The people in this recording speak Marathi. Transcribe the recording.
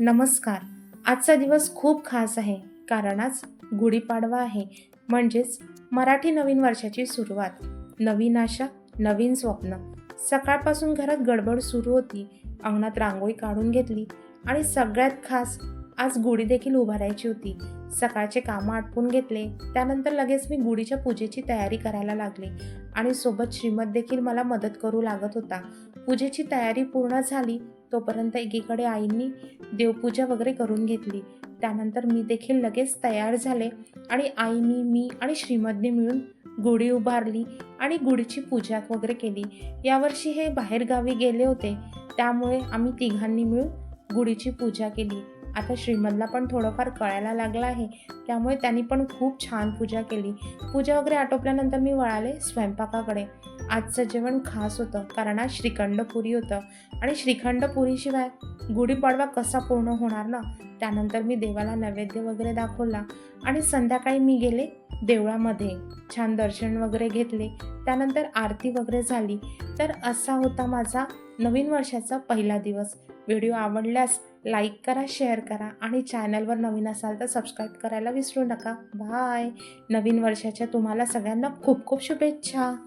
नमस्कार. आजचा दिवस खूप खास आहे कारण आज गुढीपाडवा आहे. म्हणजेच मराठी नवीन वर्षाची सुरुवात. नवीन आशा, नवीन स्वप्न. सकाळपासून घरात गडबड सुरू होती. अंगणात रांगोळी काढून घेतली आणि सगळ्यात खास आज गुढी देखील उभारायची होती. सकाळचे कामं आटपून घेतले. त्यानंतर लगेच मी गुढीच्या पूजेची तयारी करायला लागले आणि सोबत श्रीमत देखील मला मदत करू लागत होता. पूजेची तयारी पूर्ण झाली तोपर्यंत एकीकडे आईंनी देवपूजा वगैरे करून घेतली. त्यानंतर मी देखील लगेच तयार झाले आणि आईनी, मी आणि श्रीमतने मिळून गुढी उभारली आणि गुढीची पूजा वगैरे केली. यावर्षी हे बाहेरगावी गेले होते, त्यामुळे आम्ही तिघांनी मिळून गुढीची पूजा केली. आता श्रीमतला पण थोडंफार कळायला लागलं आहे, त्यामुळे त्यांनी पण खूप छान पूजा केली. पूजा वगैरे आटोपल्यानंतर मी वळाले स्वयंपाकाकडे. आजचं जेवण खास होतं कारण आज श्रीखंड पुरी होतं आणि श्रीखंड पुरीशिवाय गुढीपाडवा कसा पूर्ण होणार ना. त्यानंतर मी देवाला नैवेद्य वगैरे दाखवला आणि संध्याकाळी मी गेले देवळामध्ये. छान दर्शन वगैरे घेतले. त्यानंतर आरती वगैरे झाली. तर असा होता माझा नवीन वर्षाचा पहिला दिवस. व्हिडिओ आवडल्यास लाईक करा, शेअर करा आणि चॅनलवर नवीन असाल तर सबस्क्राईब करायला विसरू नका. बाय. नवीन वर्षाच्या तुम्हाला सगळ्यांना खूप खूप शुभेच्छा.